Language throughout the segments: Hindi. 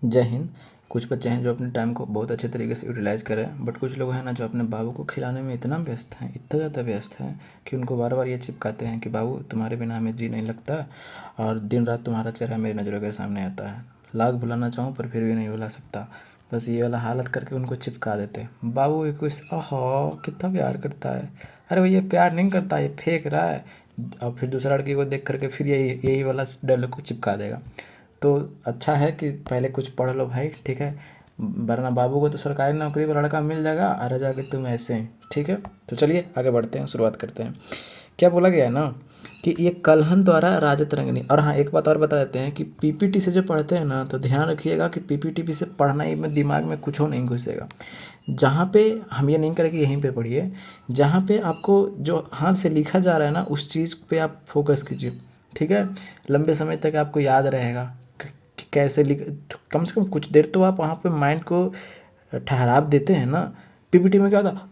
जय हिंद। कुछ बच्चे हैं जो अपने टाइम को बहुत अच्छे तरीके से यूटिलाइज़ करें, बट कुछ लोग हैं ना जो अपने बाबू को खिलाने में इतना व्यस्त हैं, इतना ज़्यादा व्यस्त हैं कि उनको बार बार ये चिपकाते हैं कि बाबू तुम्हारे बिना हमें जी नहीं लगता और दिन रात तुम्हारा चेहरा मेरी नज़रों के सामने आता है। लाख भुलाना चाहूँ पर फिर भी नहीं भुला सकता। बस ये वाला हालत करके उनको चिपका देते हैं। बाबू एक ओहो कितना प्यार करता है। अरे भैया प्यार नहीं करता, ये फेंक रहा है। और फिर दूसरा लड़की को देख करके फिर यही यही वाला डायलॉग को चिपका देगा। तो अच्छा है कि पहले कुछ पढ़ लो भाई, ठीक है, वरना बाबू को तो सरकारी नौकरी पर लड़का मिल जाएगा, अरे जाके तुम ऐसे हैं। ठीक है, तो चलिए आगे बढ़ते हैं, शुरुआत करते हैं। क्या बोला गया है ना कि ये कलहन द्वारा राजत रंगनी। और हाँ, एक बात और बता देते हैं कि पीपीटी से जो पढ़ते हैं ना, तो ध्यान रखिएगा कि पीपीटी से पढ़ना ही में दिमाग में कुछ हो नहीं घुसेगा। जहाँ पे हम ये नहीं करेंगे यहीं पे पढ़िए, जहाँ पे आपको जो हाथ से लिखा जा रहा है ना उस चीज़ पे आप फोकस कीजिए। ठीक है, लंबे समय तक आपको याद रहेगा कि कैसे लिख। कम से कम कुछ देर तो आप वहाँ पे माइंड को ठहराव देते हैं ना। पीपीटी में क्या होता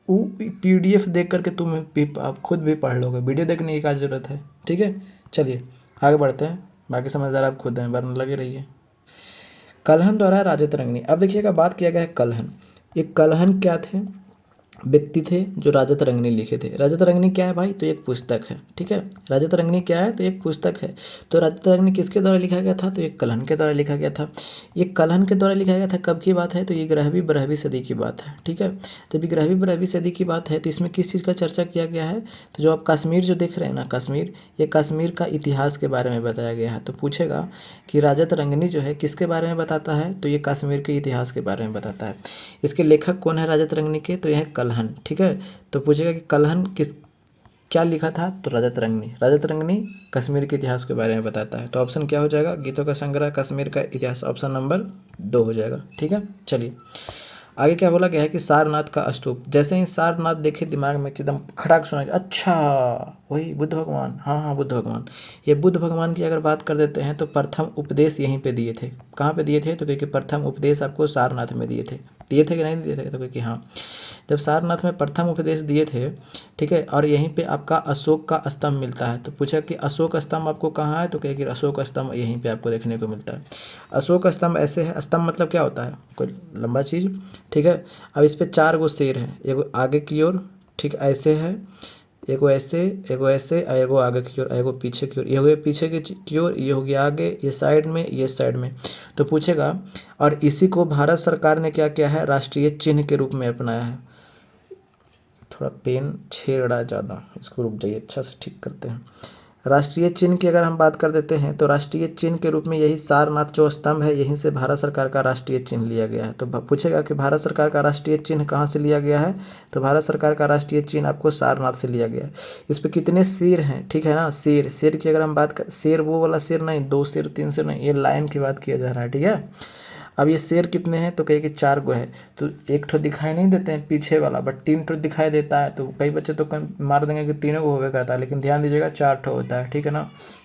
वो पीडीएफ देख करके तुम आप खुद भी पढ़ लोगे, वीडियो देखने की क्या ज़रूरत है। ठीक है, चलिए आगे बढ़ते हैं, बाकी समझदार आप खुद हैं, वरना लगे रहिए। कलहन द्वारा राजत रंगनी। अब देखिएगा, बात किया गया है कलहन। ये कलहन क्या थे? व्यक्ति थे जो राजत रंगनी लिखे थे। राजत रंगनी क्या है भाई? तो एक पुस्तक है। ठीक है, राजत रंगनी क्या है? तो एक पुस्तक है। तो राजत रंगनी किसके द्वारा लिखा गया था? तो एक कलहन के द्वारा लिखा गया था। ये कलहन के द्वारा लिखा गया था। कब की बात है? तो ये 11वीं 12वीं सदी की बात है। ठीक है, जब 11वीं 12वीं सदी की बात है तो इसमें किस चीज़ का चर्चा किया गया है? तो जो आप कश्मीर जो देख रहे हैं ना, कश्मीर, ये कश्मीर का इतिहास के बारे में बताया गया है। तो पूछेगा कि राजत रंगनी जो है किसके बारे में बताता है? तो ये कश्मीर के इतिहास के बारे में बताता है। इसके लेखक कौन है राजत रंगनी के? तो यह है कलहन। ठीक है, तो पूछेगा कि कलहन किस क्या लिखा था? तो राजत रंगनी। राजत रंगनी कश्मीर के इतिहास के बारे में बताता है। तो ऑप्शन क्या हो जाएगा? गीतों का संग्रह, कश्मीर का इतिहास, ऑप्शन नंबर 2 हो जाएगा। ठीक है, चलिए आगे क्या बोला गया है कि सारनाथ का स्तूप। जैसे ही सारनाथ देखे दिमाग में एकदम खड़ाक सुना, अच्छा वही बुद्ध भगवान। हाँ हाँ, बुद्ध भगवान। ये बुद्ध भगवान की अगर बात कर देते हैं तो प्रथम उपदेश यहीं पे दिए थे। कहाँ पे दिए थे? तो क्योंकि प्रथम उपदेश आपको सारनाथ में दिए थे। दिए थे कि नहीं दिए थे? तो क्योंकि हाँ, जब सारनाथ में प्रथम उपदेश दिए थे, ठीक है, और यहीं पे आपका अशोक का स्तंभ मिलता है। तो पूछा कि अशोक स्तंभ आपको कहाँ है? तो कहे कि अशोक स्तंभ यहीं पे आपको देखने को मिलता है। अशोक स्तंभ ऐसे है, स्तंभ मतलब क्या होता है? कोई लंबा चीज़। ठीक है, अब इस पे 4 गो शेर हैं, एगो आगे की ओर, ठीक ऐसे है, एगो ऐसे, एगो ऐसे, और एगो आगे की ओर, एगो पीछे की ओर। ये हो गया पीछे की ओर, ये हो गया आगे, ये साइड में, ये साइड में। तो पूछेगा, और इसी को भारत सरकार ने क्या किया है? राष्ट्रीय चिन्ह के रूप में अपनाया है। थोड़ा पेन छेड़ रहा है ज़्यादा, इसको रुक जाइए, अच्छा से ठीक करते हैं। राष्ट्रीय चिन्ह की अगर हम बात कर देते हैं तो राष्ट्रीय चिन्ह के रूप में यही सारनाथ जो स्तंभ है, यहीं से भारत सरकार का राष्ट्रीय चिन्ह लिया गया है। तो पूछेगा कि भारत सरकार का राष्ट्रीय चिन्ह कहाँ से लिया गया है? तो भारत सरकार का राष्ट्रीय चिन्ह आपको सारनाथ से लिया गया है। इस पर कितने शेर हैं? ठीक है ना, शेर, शेर की अगर हम बात कर, शेर वो वाला शेर नहीं, 2 शेर 3 शेर नहीं, ये लाइन की बात किया जा रहा है। ठीक है, अब ये शेर कितने हैं? तो कहे कि 4 गो है। तो एक ठो दिखाई नहीं देते हैं पीछे वाला, बट 3 ठो दिखाई देता है। तो कई बच्चे तो मार देंगे कि तीनों को होवे करता है, लेकिन ध्यान दीजिएगा 4 ठो होता है। ठीक है ना,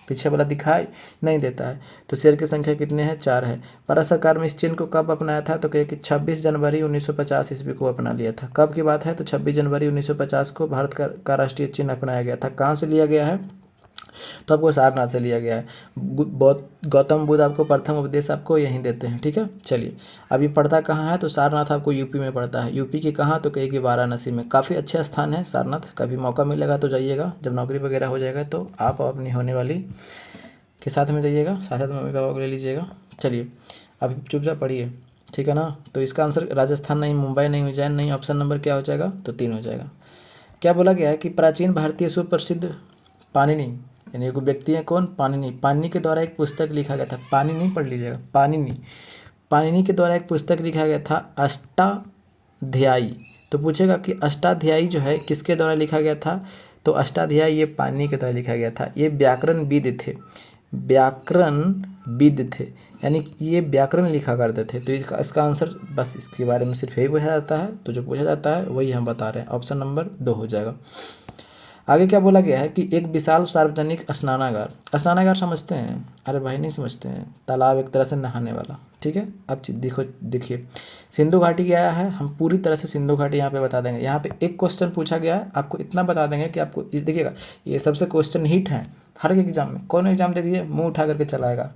पीछे वाला दिखाई नहीं देता है। तो शेर की संख्या कितने हैं? 4 है। भारत सरकार में इस चिन्ह को कब अपनाया था? तो कहे कि 26 जनवरी 1950 ईस्वी को अपना लिया था। कब की बात है? तो 26 जनवरी 1950 को भारत का राष्ट्रीय चिन्ह अपनाया गया था। कहाँ से लिया गया है? तो आपको सारनाथ से लिया गया है। गौतम बुद्ध आपको प्रथम उपदेश आपको यहीं देते हैं। ठीक है, चलिए अब ये पड़ता कहाँ है? तो सारनाथ आपको यूपी में पड़ता है। यूपी की कहाँ? तो कहीं कि वाराणसी में। काफ़ी अच्छे स्थान है सारनाथ, कभी मौका मिलेगा तो जाइएगा, जब नौकरी वगैरह हो जाएगा तो आप अपनी होने वाली के साथ में जाइएगा, साथ साथ मम्मी पापा को ले लीजिएगा। चलिए अभी चुपचाप पढ़िए, ठीक है ना। तो इसका आंसर राजस्थान नहीं, मुंबई नहीं, उज्जैन नहीं, ऑप्शन नंबर क्या हो जाएगा? तो 3 हो जाएगा। क्या बोला गया है कि प्राचीन भारतीय सुप्रसिद्ध पाणिनि, यानी एक व्यक्ति है कौन? पाणिनि। पाणिनि के द्वारा एक पुस्तक लिखा गया था। पाणिनि पढ़ लीजिएगा, पाणिनि। पाणिनि के द्वारा एक पुस्तक लिखा गया था अष्टाध्यायी। तो पूछेगा कि अष्टाध्यायी जो है किसके द्वारा लिखा गया था? तो अष्टाध्यायी ये पाणिनि के द्वारा लिखा गया था। ये व्याकरणविद थे, व्याकरणविद थे, यानी कि ये व्याकरण लिखा करते थे। तो इसका आंसर बस इसके बारे में सिर्फ यही पूछा जाता है। तो जो पूछा जाता है वही हम बता रहे हैं, ऑप्शन नंबर 2 हो जाएगा। आगे क्या बोला गया है कि एक विशाल सार्वजनिक स्नानागार। स्नानागार समझते हैं? अरे भाई नहीं समझते हैं, तालाब एक तरह से नहाने वाला। ठीक है, अब देखो देखिए, सिंधु घाटी क्या है, हम पूरी तरह से सिंधु घाटी यहाँ पे बता देंगे। यहाँ पे एक क्वेश्चन पूछा गया है, आपको इतना बता देंगे कि आपको देखिएगा, ये सबसे क्वेश्चन हिट है हर एक एग्जाम में। कौन एग्जाम दे दिए मुँह उठा करके चलाएगा,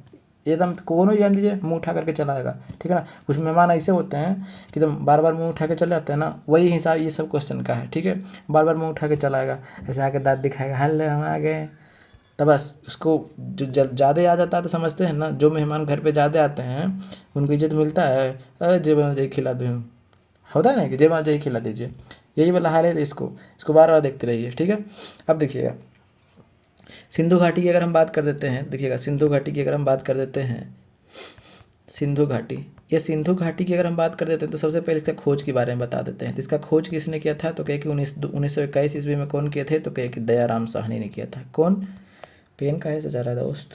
एकदम कोनो जान दीजिए मुंह उठा करके चला आएगा, ठीक है ना। कुछ मेहमान ऐसे होते हैं कि एकदम बार बार मुंह उठा के चले जाते हैं ना, वही हिसाब ये सब क्वेश्चन का है, ठीक है। बार बार मुंह उठा के चला आएगा, ऐसे आके दांत दिखाएगा, हेलो हम आ गए, तो बस उसको जो ज़्यादा आ जाता है तो समझते हैं ना, जो मेहमान घर पे ज़्यादा आते हैं उनको इज्जत मिलता है, अरे जय बना जय खिला दूँ, होता है ना कि जय बना जय खिला दीजिए, यही वाला हाल है। इसको बार बार देखते रहिए, ठीक है। अब देखिएगा सिंधु घाटी की अगर हम बात कर देते हैं, देखिएगा सिंधु घाटी की अगर हम बात कर देते हैं, सिंधु घाटी, ये सिंधु घाटी की अगर हम बात कर देते हैं तो सबसे पहले इसका खोज के बारे में बता देते हैं। तो इसका खोज किसने किया था, तो कहे कि 1921 ईस्वी में कौन किए थे, तो कहे कि दयाराम साहनी ने किया था। कौन, पेन का है जा रहा है दोस्त,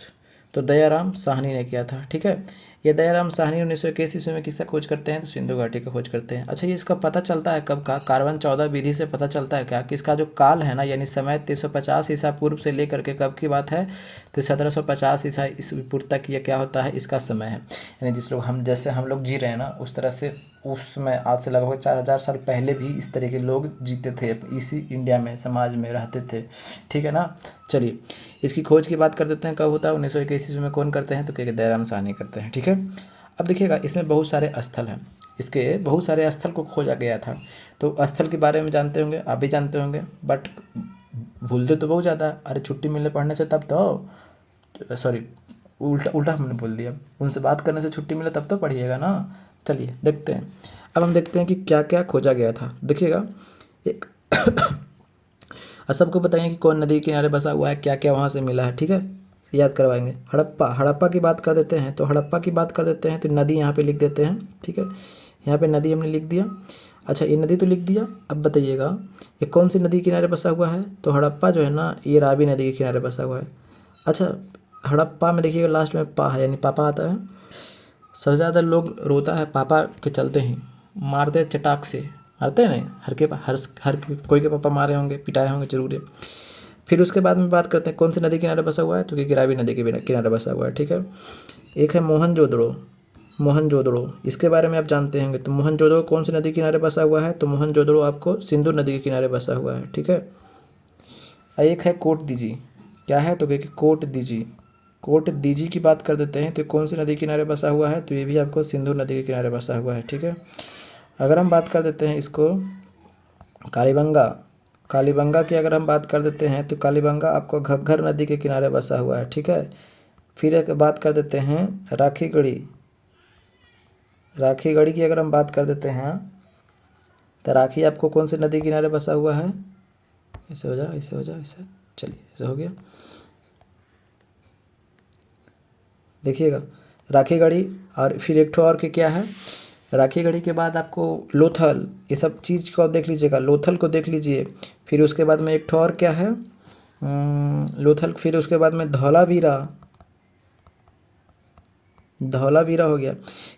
तो दयाराम साहनी ने किया था, ठीक है। ये दयाराम साहनी 1921 ईस्वी में किसका खोज करते हैं, तो सिंधु घाटी का खोज करते हैं। अच्छा, ये इसका पता चलता है कब का, कार्बन 14 विधि से पता चलता है क्या कि इसका जो काल है ना, यानी समय 350 ईसा पूर्व से लेकर के कब की बात है, तो 1750 ईसा ईस्वी पूर्व तक ये क्या होता है, इसका समय है। यानी जिस लोग हम जैसे हम लोग जी रहे हैं ना, उस तरह से उस समय आज से लगभग 4000 साल पहले भी इस तरह के लोग जीते थे, इसी इंडिया में समाज में रहते थे, ठीक है ना। चलिए इसकी खोज की बात कर देते हैं, कब होता है, 1921 ईस्वी में कौन करते हैं, तो कहे दयाराम साहनी करते हैं, ठीक है। अब देखिएगा इसमें बहुत सारे स्थल हैं, इसके बहुत सारे स्थल को खोजा गया था। तो स्थल के बारे में जानते होंगे, आप भी जानते होंगे, बट भूलते तो बहुत ज़्यादा। अरे छुट्टी मिलने पढ़ने से तब तो सॉरी उल्टा उल्टा हमने बोल दिया, उनसे बात करने से छुट्टी मिले तब तो पढ़िएगा ना। चलिए देखते हैं, अब हम देखते हैं कि क्या क्या खोजा गया था। देखिएगा एक सबको बताएंगे कि कौन नदी के किनारे बसा हुआ है, क्या क्या वहाँ से मिला है, ठीक है, याद करवाएंगे। हड़प्पा की बात कर देते हैं, तो हड़प्पा की बात कर देते हैं तो नदी यहाँ पे लिख देते हैं, ठीक है। यहाँ पे नदी हमने लिख दिया। अच्छा, ये नदी तो लिख दिया, अब बताइएगा ये कौन सी नदी के किनारे बसा हुआ है, तो हड़प्पा जो है ना, ये रावी नदी के किनारे बसा हुआ है। अच्छा, हड़प्पा में देखिएगा लास्ट में पा है, यानी पापा आता है। सबसे ज़्यादा लोग रोता है पापा के चलते ही, मारते चटाक से, मारते हैं नहीं, हर कोई के पापा मारे होंगे, पिटाए होंगे जरूर है। फिर उसके बाद में बात करते हैं कौन सी नदी किनारे बसा हुआ है, तो कि रावी नदी के किनारे बसा हुआ है, ठीक है। एक है मोहनजोदड़ो, इसके बारे में आप जानते होंगे। तो मोहनजोदड़ो कौन सी नदी किनारे बसा हुआ है, तो मोहनजोदड़ो आपको सिंधु नदी के किनारे बसा हुआ है, ठीक है। एक है कोट दीजी, क्या है, तो कि कोट दीजी की बात कर देते हैं, तो कौन सी नदी किनारे बसा हुआ है, तो ये भी आपको सिंधु नदी के किनारे बसा हुआ है, ठीक है। अगर हम बात कर देते हैं इसको कालीबंगा की अगर हम बात कर देते हैं, तो कालीबंगा आपको घग्गर नदी के किनारे बसा हुआ है, ठीक है। फिर एक बात कर देते हैं राखीगढ़ी की अगर हम बात कर देते हैं, तो राखी आपको कौन से नदी किनारे बसा हुआ है, ऐसे हो जाए, ऐसे, चलिए ऐसे हो गया। देखिएगा राखीगढ़ी, और फिर एक ठो और के क्या है, राखीगढ़ी के बाद आपको लोथल, ये सब चीज़ को देख लीजिएगा, लोथल को देख लीजिए। फिर उसके बाद में एक ठो और क्या है, लोथल, फिर उसके बाद में धौलावीरा हो गया।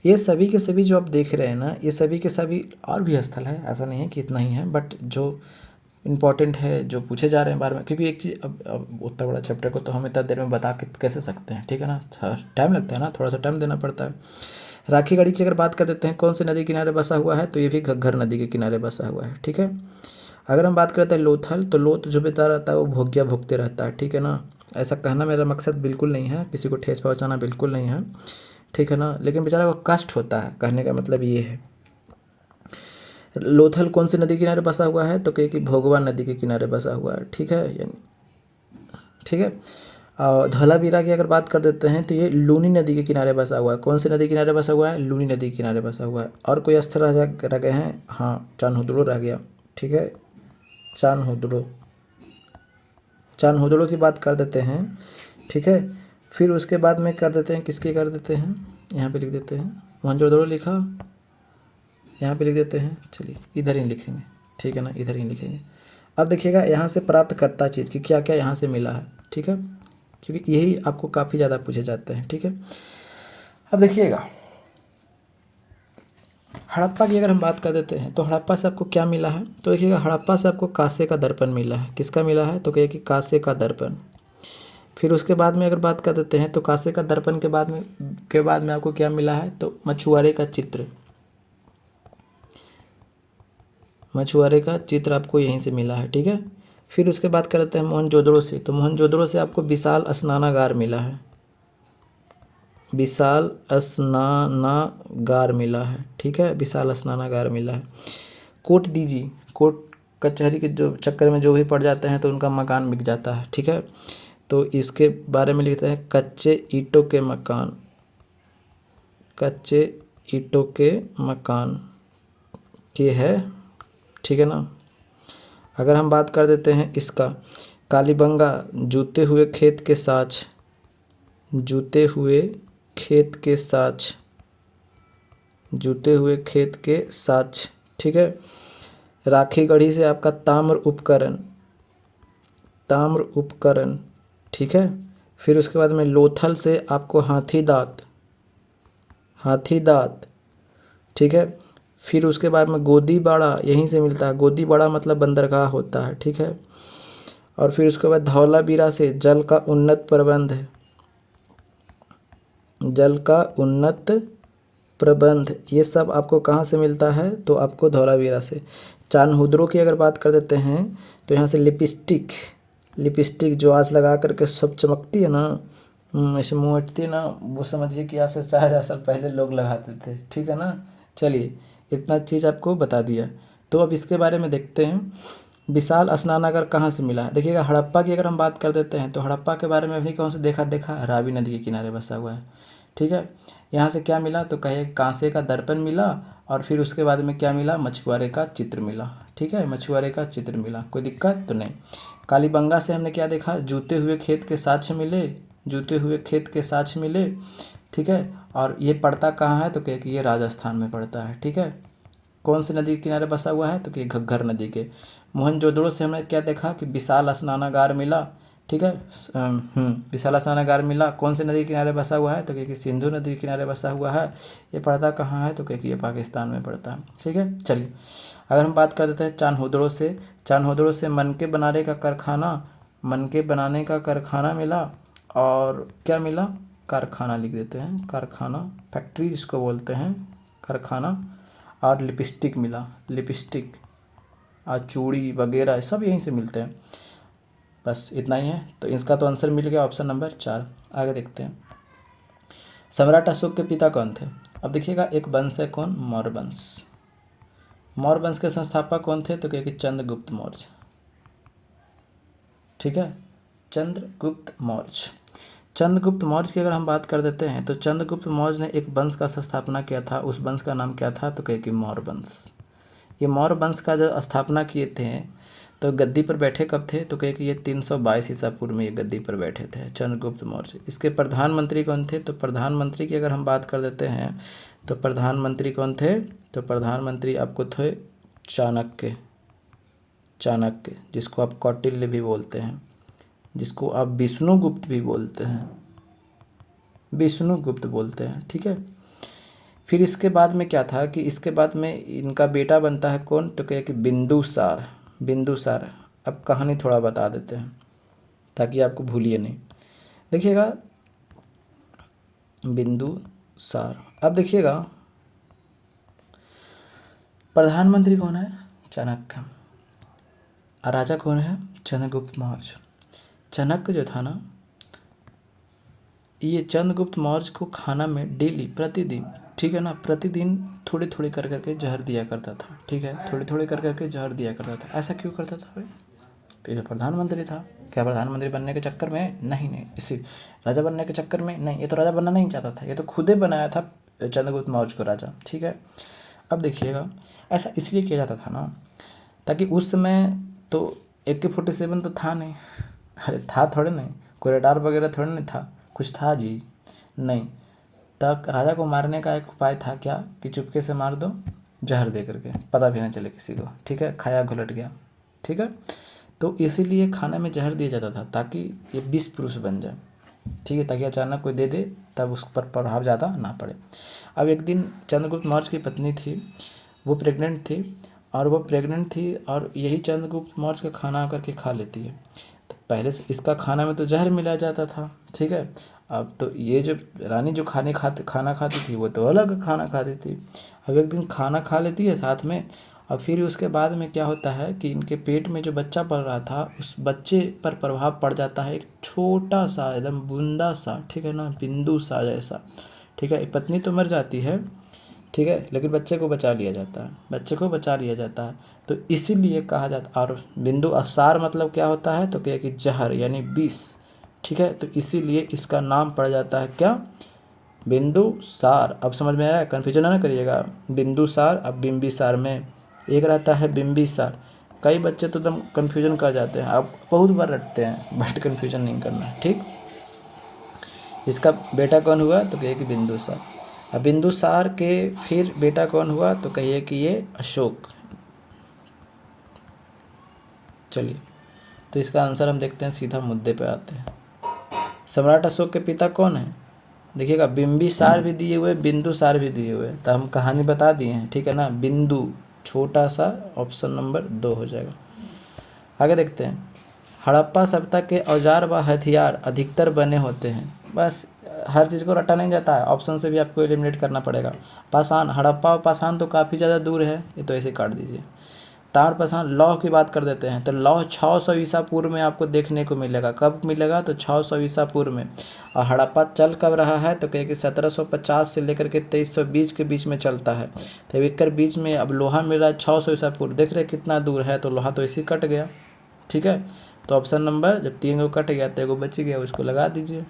ये सभी के सभी जो आप देख रहे हैं ना, ये सभी के सभी और भी स्थल है, ऐसा नहीं है कि इतना ही है, बट जो इम्पॉर्टेंट है, जो पूछे जा रहे हैं बार में, क्योंकि एक चीज़ अब उतना बड़ा चैप्टर को तो हम इतना देर में बता के कैसे सकते हैं, ठीक है ना, टाइम लगता है ना, थोड़ा सा टाइम देना पड़ता है। राखीगढ़ी की अगर बात कर देते हैं कौन सी नदी किनारे बसा हुआ है, तो ये भी घग्गर नदी के किनारे बसा हुआ है, ठीक है। अगर हम बात करते हैं लोथल, तो लोथ जो बेता रहता है वो भोग्या भोगते रहता है, ठीक है ना। ऐसा कहना मेरा मकसद बिल्कुल नहीं है, किसी को ठेस पहुंचाना बिल्कुल नहीं है, ठीक है ना, लेकिन बेचारा को कष्ट होता है, कहने का मतलब ये है। लोथल कौन सी नदी किनारे बसा हुआ है, तो कहे कि भोगवा नदी के किनारे बसा हुआ है, ठीक है, यानी ठीक है। और धौलावीरा की अगर बात कर देते हैं, तो ये लूनी नदी के किनारे बसा हुआ है। कौन सी नदी किनारे बसा हुआ है, लूनी नदी के किनारे बसा हुआ है। और कोई स्थल रह गए हैं, हाँ, चान्होदड़ो रह गया, ठीक है, चान्होदड़ो की बात कर देते हैं, ठीक है। फिर उसके बाद में कर देते हैं, किसकी कर देते हैं, यहाँ पे लिख देते हैं, मोहनजोदड़ो लिखा, यहाँ पे लिख देते हैं, चलिए इधर ही लिखेंगे, ठीक है ना, इधर ही लिखेंगे। अब देखिएगा यहाँ से प्राप्त करता चीज़ कि क्या क्या यहाँ से मिला है, ठीक है, क्योंकि यही आपको काफ़ी ज़्यादा पूछे जाते हैं, ठीक है। अब देखिएगा हड़प्पा की अगर हम बात कर देते हैं, तो हड़प्पा से आपको क्या मिला है, तो देखिएगा हड़प्पा से आपको कांसे का दर्पण मिला है। किसका मिला है, तो कहिए कि कांसे का दर्पण। फिर उसके बाद में अगर बात कर देते हैं, तो कांसे का दर्पण के बाद में आपको क्या मिला है, तो मछुआरे का चित्र आपको यहीं से मिला है, ठीक है। फिर उसके बाद करते हैं मोहनजोदड़ो से, तो मोहनजोदड़ो से आपको विशाल स्नानागार मिला है, विशाल स्नानागार मिला है, ठीक है, विशाल स्नानागार मिला है। कोर्ट दीजिए, कोर्ट कचहरी के जो चक्कर में जो भी पड़ जाते हैं तो उनका मकान बिक जाता है, ठीक है। तो इसके बारे में लिखते हैं कच्चे ईंटों के मकान, कच्चे ईंटों के मकान के है, ठीक है ना। अगर हम बात कर देते हैं इसका, कालीबंगा जूते हुए खेत के साथ, जूते हुए खेत के साथ, जूते हुए खेत के साथ, ठीक है। राखी गढ़ी से आपका ताम्र उपकरण, ताम्र उपकरण, ठीक है। फिर उसके बाद में लोथल से आपको हाथी दांत, हाथी दांत, ठीक है। फिर उसके बाद में गोदीबाड़ा यहीं से मिलता है, गोदीबाड़ा मतलब बंदरगाह होता है, ठीक है। और फिर उसके बाद धौलावीरा से जल का उन्नत प्रबंध है, जल का उन्नत प्रबंध, ये सब आपको कहाँ से मिलता है, तो आपको धौलावीरा से। चानहुदरों की अगर बात कर देते हैं तो यहाँ से लिपस्टिक, लिपस्टिक जो आज लगा करके सब चमकती है ना, ऐसे मुँह हटती है ना, वो समझिए कि आज से 4000 साल पहले लोग लगाते थे, ठीक है ना। चलिए इतना चीज़ आपको बता दिया। तो अब इसके बारे में देखते हैं विशाल स्नानागार कहाँ से मिला है। देखिएगा हड़प्पा की अगर हम बात कर देते हैं तो हड़प्पा के बारे में भी कौन से देखा, रावी नदी के किनारे बसा हुआ है, ठीक है। यहाँ से क्या मिला, तो कहे कांसे का दर्पण मिला, और फिर उसके बाद में क्या मिला, मछुआरे का चित्र मिला, ठीक है, मछुआरे का चित्र मिला, कोई दिक्कत तो नहीं। कालीबंगा से हमने क्या देखा, जूते हुए खेत के साक्ष्य मिले, जूते हुए खेत के साक्ष्य मिले, ठीक है। और ये पड़ता कहाँ है, तो कहे कि ये राजस्थान में पड़ता है, ठीक है। कौन सी नदी के किनारे बसा हुआ है, तो कि घग्गर नदी के। मोहनजोदड़ो से हमने क्या देखा कि विशाल स्नानागार मिला, ठीक है। विशाल स्नानागार मिला, कौन सी नदी के किनारे बसा हुआ है, तो कि सिंधु नदी के किनारे बसा हुआ है। ये पड़ता कहाँ है, तो कि ये पाकिस्तान में पड़ता है, ठीक है। चलिए अगर हम बात कर देते हैं चानहुदड़ो से, चानहुदड़ो से मनके बनाने का कारखाना, मनके बनाने का कारखाना मिला, और क्या मिला, कारखाना लिख देते हैं, कारखाना, फैक्ट्री जिसको बोलते हैं, कारखाना। और लिपस्टिक मिला, लिपस्टिक और चूड़ी वगैरह सब यहीं से मिलते हैं। बस इतना ही है, तो इसका तो आंसर मिल गया ऑप्शन नंबर 4। आगे देखते हैं सम्राट अशोक के पिता कौन थे। अब देखिएगा एक वंश है कौन, मौर्य वंश। मौर्य वंश के संस्थापक कौन थे, तो क्या कि चंद्रगुप्त मौर्य, ठीक है, चंद्रगुप्त मौर्य। चंद्रगुप्त मौर्य की अगर हम बात कर देते हैं तो चंद्रगुप्त मौर्य ने एक वंश का स्थापना किया था, उस वंश का नाम क्या था, तो कहे कि मौर्य वंश। ये मौर्य वंश का जो स्थापना किए थे तो गद्दी पर बैठे कब थे, तो कहे कि ये 322 ईसा पूर्व में ये गद्दी पर बैठे थे चंद्रगुप्त मौर्य। इसके प्रधानमंत्री कौन थे, तो प्रधानमंत्री की अगर हम बात कर देते हैं तो प्रधानमंत्री कौन थे, तो प्रधानमंत्री आपको थे चाणक्य, चाणक्य जिसको आप कौटिल्य भी बोलते हैं, जिसको आप विष्णुगुप्त भी बोलते हैं, विष्णुगुप्त बोलते हैं, ठीक है। फिर इसके बाद में क्या था कि इसके बाद में इनका बेटा बनता है कौन, तो क्या कि बिंदुसार, बिंदुसार। अब कहानी थोड़ा बता देते हैं ताकि आपको भूलिए नहीं। देखिएगा बिंदुसार, अब देखिएगा प्रधानमंत्री कौन है, चाणक्य, और राजा कौन है, चंद्रगुप्त मौर्य। चाणक्य जो था ना, ये चंद्रगुप्त मौर्य को खाना में डेली प्रतिदिन, ठीक है ना, प्रतिदिन थोड़ी थोड़ी कर करके जहर दिया करता था, ठीक है, थोड़ी थोड़ी कर करके जहर दिया करता था। ऐसा क्यों करता था भाई, तो ये प्रधानमंत्री था, क्या प्रधानमंत्री बनने के चक्कर में, नहीं नहीं, इसी राजा बनने के चक्कर में नहीं, ये तो राजा बनना नहीं चाहता था, ये तो खुद ही बनाया था चंद्रगुप्त मौर्य को राजा, ठीक है। अब देखिएगा ऐसा इसलिए किया जाता था ना, ताकि उस समय तो AK-47 तो था नहीं, अरे था थोड़े नहीं, कोई रडार वगैरह थोड़े नहीं था, कुछ था जी नहीं। तब राजा को मारने का एक उपाय था क्या, कि चुपके से मार दो जहर दे करके, पता भी ना चले किसी को, ठीक है, खाया घुलट गया, ठीक है। तो इसीलिए खाने में जहर दिया जाता था ताकि ये विष पुरुष बन जाए, ठीक है, ताकि अचानक कोई दे दे तब उस पर प्रभाव ज़्यादा ना पड़े। अब एक दिन चंद्रगुप्त मौर्य की पत्नी थी, वो प्रेग्नेंट थी, और वो प्रेग्नेंट थी और यही चंद्रगुप्त मौर्य का खाना आकर के खा लेती है। तो पहले से इसका खाना में तो जहर मिलाया जाता था, ठीक है। अब तो ये जो रानी जो खाना खाती थी वो तो अलग खाना खाती थी। अब एक दिन खाना खा लेती है साथ में, और फिर उसके बाद में क्या होता है कि इनके पेट में जो बच्चा पल रहा था उस बच्चे पर प्रभाव पड़ जाता है एक छोटा सा एकदम बूंदा सा, ठीक है ना, बिंदु सा जैसा, ठीक है। पत्नी तो मर जाती है, ठीक है, लेकिन बच्चे को बचा लिया जाता है, बच्चे को बचा लिया जाता है। तो इसीलिए कहा जाता, और बिंदु असार मतलब क्या होता है, तो क्या कि जहर यानी विष, ठीक है। तो इसीलिए इसका नाम पड़ जाता है क्या, बिंदुसार। अब समझ में आया, कन्फ्यूजन ना करिएगा। बिंदुसार, अब बिंबिसार में एक रहता है बिंबिसार। कई बच्चे तो एकदम कन्फ्यूजन कर जाते हैं, आप बहुत बार रटते हैं, बट कन्फ्यूजन नहीं करना, ठीक। इसका बेटा कौन हुआ, तो कहिए कि बिंदुसार। अब बिंदुसार के फिर बेटा कौन हुआ, तो कहिए कि ये अशोक। चलिए, तो इसका आंसर हम देखते हैं, सीधा मुद्दे पे आते हैं। सम्राट अशोक के पिता कौन है, देखिएगा, बिंबिसार भी दिए हुए, बिंदुसार भी दिए हुए, तो हम कहानी बता दिए हैं, ठीक है ना। बिंदु छोटा सा, ऑप्शन नंबर 2 हो जाएगा। आगे देखते हैं। हड़प्पा सभ्यता के औजार व हथियार अधिकतर बने होते हैं, बस हर चीज़ को रटा नहीं जाता है, ऑप्शन से भी आपको एलिमिनेट करना पड़ेगा। पाषाण, हड़प्पा और पाषाण तो काफ़ी ज़्यादा दूर है, ये तो ऐसे काट दीजिए। ताम्र पाषाण, लौह की बात कर देते हैं, तो लौह 600 ईसा पूर्व में आपको देखने को मिलेगा। कब मिलेगा, तो 600 ईसा पूर्व में। और हड़प्पा चल कब रहा है, तो कहे कि 1750 से लेकर के 2320 के बीच में चलता है। तो एक बीच में अब लोहा मिल रहा है 600 ईसा पूर्व, देख रहे कितना दूर है, तो लोहा तो इसी कट गया, ठीक है। तो ऑप्शन नंबर, जब 3 को कट गया तो एगो बच गया, उसको लगा दीजिए।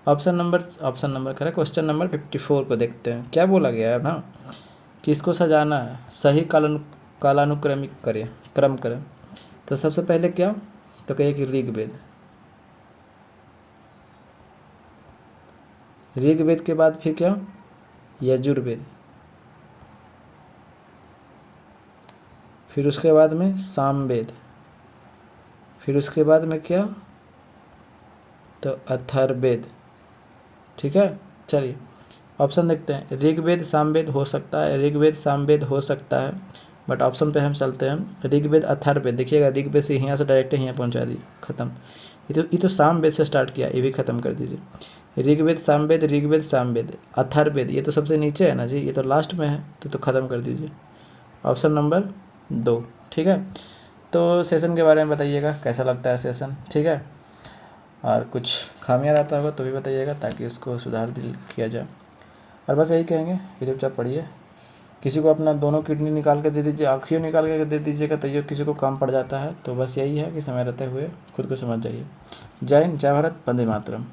ऑप्शन नंबर करें, क्वेश्चन नंबर 54 को देखते हैं, क्या बोला गया है ना, कि इसको सजाना है, सही कालानुक्रमिक करें, क्रम करें। तो सबसे पहले क्या, तो कहिए कि ऋग्वेद। ऋग्वेद के बाद फिर क्या, यजुर्वेद। फिर उसके बाद में सामवेद। फिर उसके बाद में क्या, तो अथर्ववेद, ठीक है। चलिए ऑप्शन देखते हैं, ऋग्वेद सामवेद हो सकता है, ऋग्वेद सामवेद हो सकता है, बट ऑप्शन पे हम चलते हैं, ऋग्वेद अथर्ववेद। देखिएगा, ऋग्वेद से यहाँ से डायरेक्ट यहाँ पहुँचा दी, खत्म। ये तो सामवेद से स्टार्ट किया, ये भी खत्म कर दीजिए। ऋग्वेद सामवेद, ऋग्वेद सामवेद, अथर्ववेद ये तो सबसे नीचे है ना जी, ये तो लास्ट में है, तो खत्म कर दीजिए। ऑप्शन नंबर 2, ठीक है। तो सेशन के बारे में बताइएगा, कैसा लगता है सेशन, ठीक है। और कुछ खामियां रहता होगा तो भी बताइएगा, ताकि उसको सुधार किया जाए। और बस यही कहेंगे कि चुपचाप पढ़िए। किसी को अपना दोनों किडनी निकाल के दे दीजिए, आँखियों निकाल के दे दीजिएगा, तो ये किसी को काम पड़ जाता है। तो बस यही है कि समय रहते हुए खुद को समझ जाइए। जय हिंद, जय भारत, वंदे मातरम।